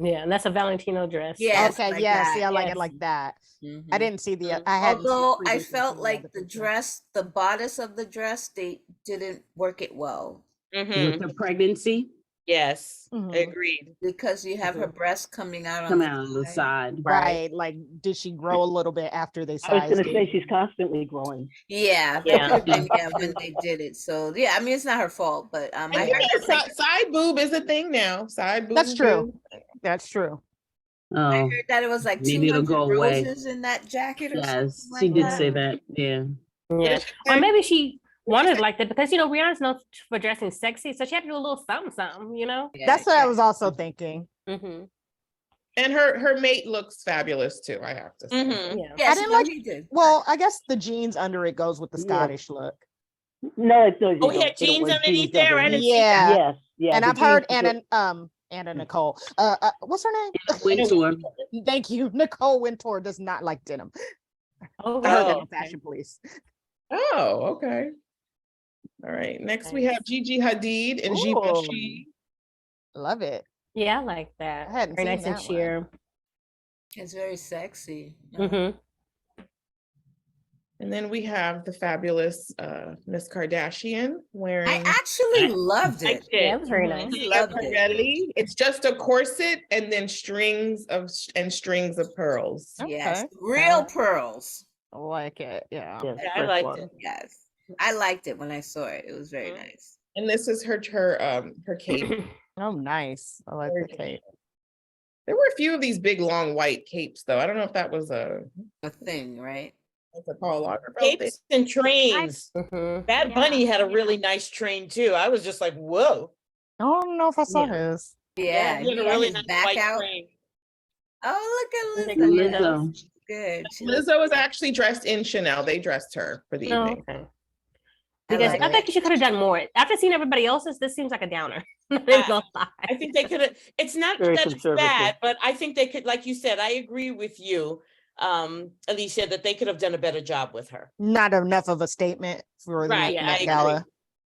Yeah, and that's a Valentino dress. Yes, Okay, like yeah, that. see, I like Yes. it like that. Mhm. I didn't see the, Mhm. I hadn't seen Although I previously felt seen the like other the picture. dress, the bodice of the dress, they didn't work it well Mhm. With the pregnancy, Yes, Mhm. agreed. because you have her breasts coming out on come the out on the side. side. Right, like, did she grow a little bit after they I was sized going to it? say she's constantly growing. Yeah, that Yeah. could have been when they did it. So yeah, I mean it's not her fault, but And I you heard know, side boob is a thing now. Side boob. That's true. That's true. Oh, that it was like maybe it'll 200 go away. roses in that jacket or Yes, something she like did that. say that. Yeah. Yeah. she Or say? maybe she What'd she wanted say? like that because Rihanna's known for dressing sexy, so she had to do a little something, Yeah, That's what I yeah. was also thinking. Mm-hmm. And her mate looks fabulous too, I have to say. Mhm. Yeah. Yes, didn't no, like- he did. Well, I guess the jeans under it goes with the Yeah. Scottish look. No, it doesn't. Oh, he had jeans underneath there? I didn't see that. Yeah. Yes, yeah. And the I've heard jeans- Anna Nicole. What's her name? Wintour. Thank you. Nicole Wintour does not like denim. Oh, I heard that Oh, on Fashion Police. Oh, okay. All right. Next we have Gigi Hadid and Ooh. Givenchy. Love it. yeah, I like that. I hadn't Very seen nice and that one. sheer. It's very sexy. Mm-hmm. And then we have the fabulous Miss Kardashian I wearing actually loved liked it. it. Yeah, it was very Mhm. nice. Loved it. Schiaparelli. It's just a corset and then strings of pearls. Yes, Okay. real pearls. I like it. Yeah. Yes, Yeah, I fresh liked water. it. Yes, I liked it when I saw it. It was very Mhm. nice. And this is her cape. Oh, nice. I like the cape. There were a few of these big long white capes though. I don't know if that was a Thing, right? Karl Lagerfeld thing. Capes and trains. Mm-hmm. Bad Yeah, Bunny had a yeah. really nice train too. I was just like, whoa. I don't know if I saw Yeah. his. Yeah, he had a he had really his nice back white out. train. Oh, look at Look at Lizzo. Lizzo. Good. She looks- Lizzo was actually dressed in Chanel. They dressed her for the Oh, evening. okay. I Because like I it. think she could have done more. After seeing everybody else's, this seems like a downer. Not I- even gonna lie. I think they could have, it's not Very that it's conservative. bad, but I think they could, like you said, I agree with you, Alicia, that they could have done a better job with her. Not enough of a statement for the Right, yeah, Met I Gala.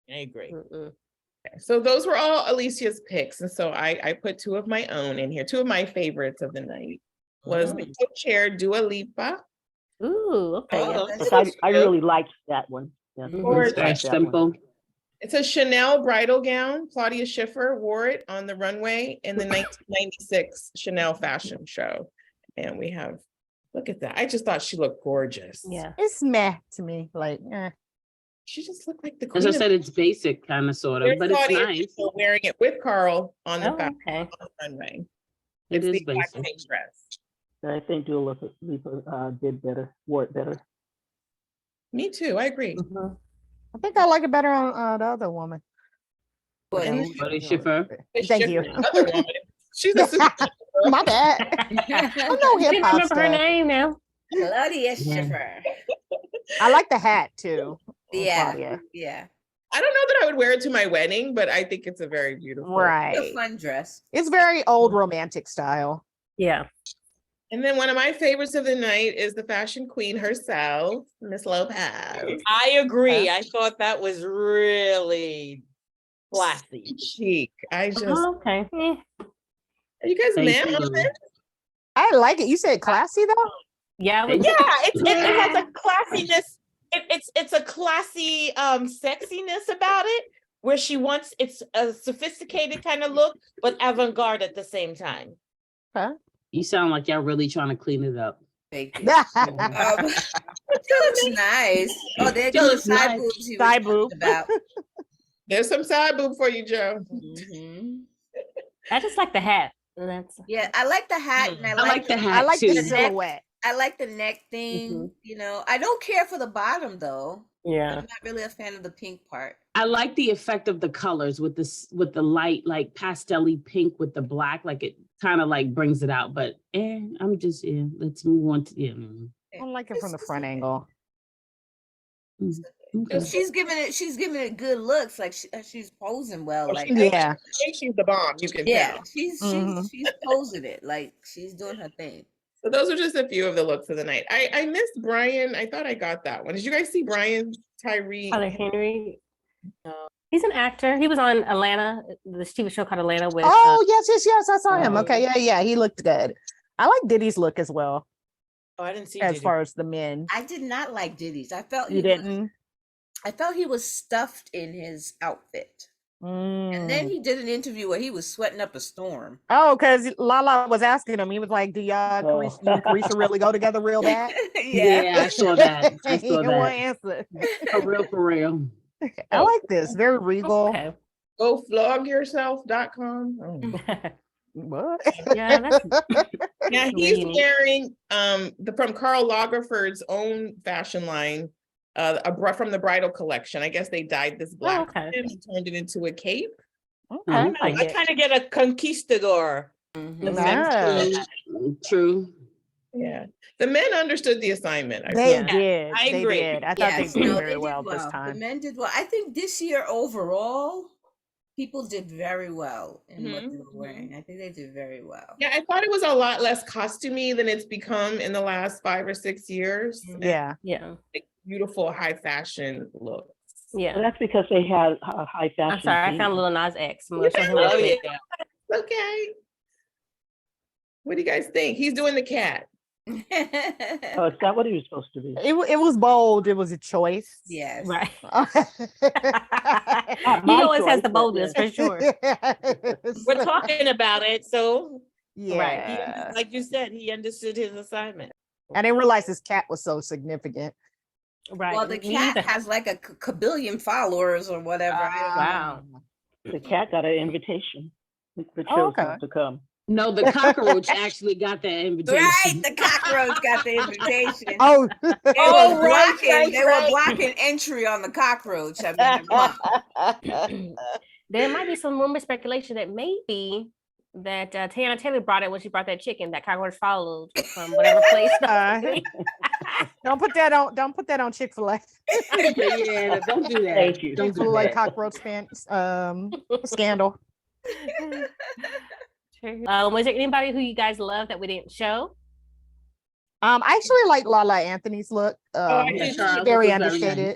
I agree. Mm-mm. So those were all Alicia's picks. And so I put two of my own in here. Two of my favorites of the night was the co-chair Dua Lipa. Ooh, okay. Oh, Yeah. That's Yes, I really liked that one. Yes, Mhm. Or It's very liked that one. simple. It's a Chanel bridal gown. Claudia Schiffer wore it on the runway in the 1996 Chanel fashion show. And we have, look at that. I just thought she looked gorgeous. Yeah. It's meh to me. Like, She just looked like the As I queen. said, it's basic kind of sort of, There's but it's Claudia nice. Schiffer wearing it with Carl on the Oh, back okay. on the runway. It It's is the exact basic. same dress. I think Dua Lipa did better, wore it better. Me too. I agree. Mhm. I think I like it better on the other woman. But And Claudia Schiffer. Miss Thank Schiffer, you. another woman. She's a super My bad. I know I hip can't hop remember her stuff. name now. Claudia Yeah. Schiffer. I like the hat too. on Yeah, Claudia. yeah. I don't know that I would wear it to my wedding, but I think it's a very beautiful. It's a Right. fun dress. It's very old romantic style. Yeah. And then one of my favorites of the night is the fashion queen herself, Miss Lopez. I agree. I thought that was really classy. Chic. I just, Oh, okay. Eh. are you guys Thank mad on you. this? I like it. You said classy though? Yeah. I would- Yeah, it has a classiness. It's a classy sexiness about it, where she wants, it's a sophisticated kind of look, but avant-garde at the same time. You sound like y'all really trying to clean it up. Thank you. It looks nice. Oh, there goes the looks side nice. boobs you were Side talking boob. about. There's some side boob for you, Joe. Mhm. I just like the hat. That's Yeah, I like the hat, and I I like like the the, I hat like too. the silhouette. I like the neck thing. You know, I don't care for the bottom though. yeah. I'm not really a fan of the pink part. I like the effect of the colors with the light, like pastel-y pink with the black. Like kind of like brings it out. But I'm just let's move on to I like it from the front angle. Okay. She's giving it good looks, like she's posing well. Like Yeah. I think she's the bomb. You can yeah, tell. she's posing it like she's doing her thing. So those are just a few of the looks of the night. I missed Brian. I thought I got that one. Did you guys see Brian Tyree? Tyler Henry. He's an actor. He was on Atlanta, the TV show called Atlanta with. Oh, yes. I saw him. Okay, yeah. He looked good. I like Diddy's look as well. Oh, I didn't see as Diddy. far as the men. I did not like Diddy's. I felt You didn't. I felt he was stuffed in his outfit. And then he did an interview where he was sweating up a storm. Oh, because Lala was asking him. He was like, "Do y'all, Carisha, you and Carisha really go together real bad?" Yeah, I saw that. I He saw didn't want that. to answer. For real. I like this. Very regal. Okay. Go flogyourself.com. Oh. What? Yeah, that's Yeah, really he's unique. wearing from Karl Lagerford's own fashion line, from the bridal collection. I guess they dyed this black okay. and turned it into a cape. Okay. I I like it. kind of get a conquistador. Nice. True. Yeah, the men understood the assignment. I They feel. did. I They agree. did. I thought Yes, they did no, very they well did this The time. men did well. I think this year overall, people did very well in what they were Mhm. wearing. I think they did very well. Yeah, I thought it was a lot less costumey than it's become in the last 5 or 6 years. Yeah. Yeah. Like, beautiful high fashion looks. Well, Yeah. that's because they had a high fashion. I'm sorry. I found theme. Lil Nas X. I'm gonna show him real Oh quick. yeah. Okay. What do you guys think? He's doing the cat. Oh, is that what he was supposed to be? It was bold. It was a choice. Yes. Right. Not He my always has choice, the but boldness yeah. for sure. We're talking about it, so Yeah. like you said, he understood his assignment. I didn't realize his cat was so significant. Right. Well, the Me cat either. has like a kabillion followers or whatever. Wow. The cat got an invitation. It chose okay. not to come. No, the cockroach actually got that invitation. Right, the cockroach got the invitation. Oh, They Oh, were right, blocking. right, They were right. blocking entry on the cockroach. I mean, come on. There might be some rumor speculation that maybe that Tiana Taylor brought it when she brought that chicken that cockroach followed from whatever place. don't put that on Chick-Fil-A. Yeah, don't do that. Thank you. Don't do Chick-fil-A that. cockroach scandal. Was there anybody who you guys love that we didn't show? I actually like Lala Anthony's look. I did too. Very It was very understated, nice.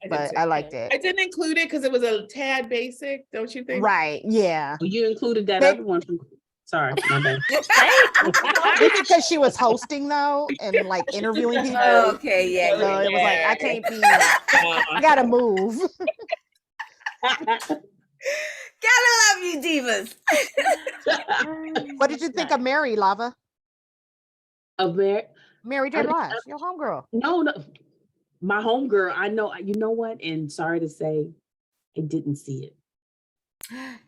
I did but too. I liked it. I didn't include it because it was a tad basic, don't you think? Right? Yeah. Oh, you included that They- other one from. Sorry, my bad. It's because she was hosting though, and like interviewing people. Oh, okay, yeah. So yeah, it was like yeah. I can't be. I gotta move. Gotta love you, divas. What did you think of Mary Lava? Mary J. I- Blige, your homegirl. No, my homegirl. I know. You know what? And sorry to say, I didn't see it.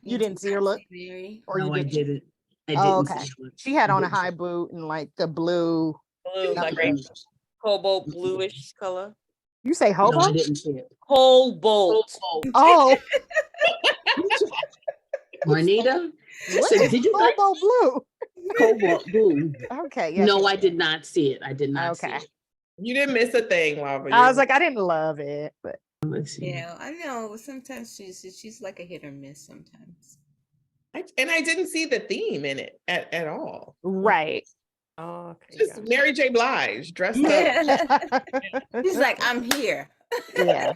You didn't see her look? Mary? Or No, you I did? didn't. I Oh, didn't okay. see it. She had on a didn't. high boot and like the blue. Blue, like a cobalt bluish color. You say No, hobo? I didn't see it. Cobalt. Oh, Juanita, what said, is did you guys hobo blue? cobalt blue? Okay. Yes, No, yes, I yes. did not see it. I did not see Okay. it. You didn't miss a thing, Lava. I was like, I didn't love it, but Let's see. Yeah, I know. But sometimes she's like a hit or miss sometimes. and I didn't see the theme in it at all. right. Oh, okay. Just Mary J. Blige dressed up. Yeah. He's like, I'm here. Yeah.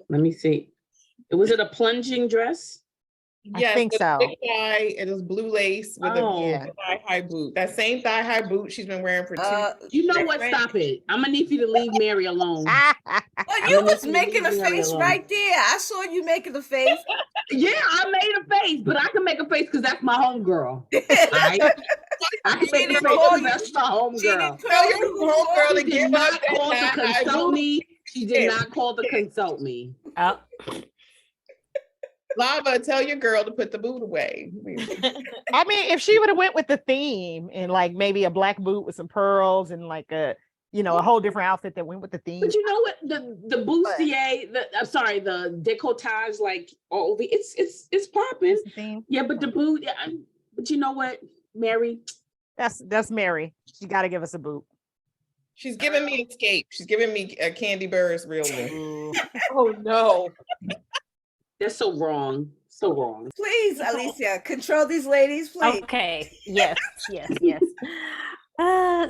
Let me see. Was it a plunging dress? I think with so. big thigh, it was blue lace with Oh. Yeah. a thigh-high boot. That same thigh-high boot she's been wearing for 2 You know what? different- Stop it. I'm gonna need you to leave Mary alone. Well, you I'm was gonna making a leave Mary face alone. right there. I saw you making a face. Yeah, I made a face, but I can make a face because that's my homegirl. Right? I can She make a didn't face call because you- that's my She didn't homegirl. Tell call your you homegirl to She give did not up call to that thigh-high consult boot. me. She did Yeah. not call to consult me. Oh, Lava, tell your girl to put the boot away. I mean, if she would have went with the theme and like maybe a black boot with some pearls and like a whole different outfit that went with the theme. But you know what? The bustier, I'm sorry, the decolletage, like all the it's popping. That's the theme. Yeah, but the boot, yeah, but But you know what, Mary? That's Mary. She got to give us a boot. She's giving me Escape. She's giving me Candy Burr's Real Me. Ooh. Oh, no. That's so wrong. So wrong. Please, Alicia, control these ladies, please. Okay. Yes. Yes. Yes.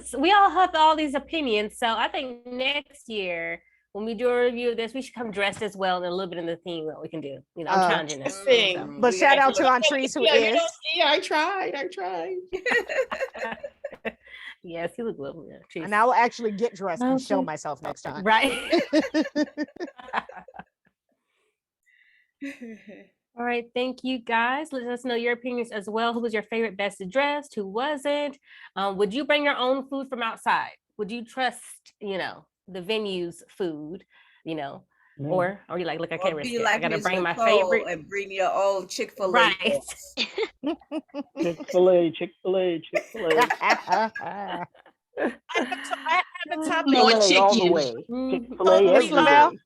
So we all have all these opinions. So I think next year, when we do a review of this, we should come dressed as well and a little bit in the theme that we can do. You know, I'm challenging this. Thing. But shout out to Antrese, who Yeah, you is. don't see, I tried. Yes, you look little. Yeah, And I will actually get dressed and show Okay. myself next time. Right. All right. Thank you, guys. Let us know your opinions as well. Who was your favorite best dressed? Who wasn't? Would you bring your own food from outside? Would you trust, the venue's food, or are you like, look, I can't Or risk be it. I like gotta Ms. bring my Nicole favorite. and bring your own Chick-fil-A. Right. Chick-fil-A, Chick-fil-A, Chick-fil-A. I have a topic More Chick-fil-A all the chicken. way. Mhm. Chick-fil-A Miss every Lavelle? day.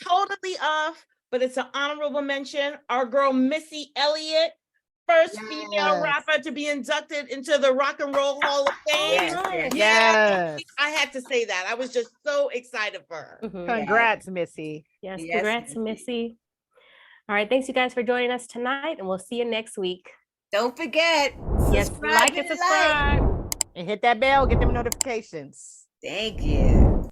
totally off, but it's an honorable mention. Our girl Missy Elliott, first female Yes. rapper to be inducted into the Rock and Roll Hall of Fame. Yes, yes. Yes. I had to say that. I was just so excited for her. Mhm. Congrats, Missy. Yes, Yes, congrats, Missy. Missy. All right, thanks you guys for joining us tonight, and we'll see you next week. Don't forget, Yes, subscribe like and and subscribe. And hit that bell, get them notifications. Thank you.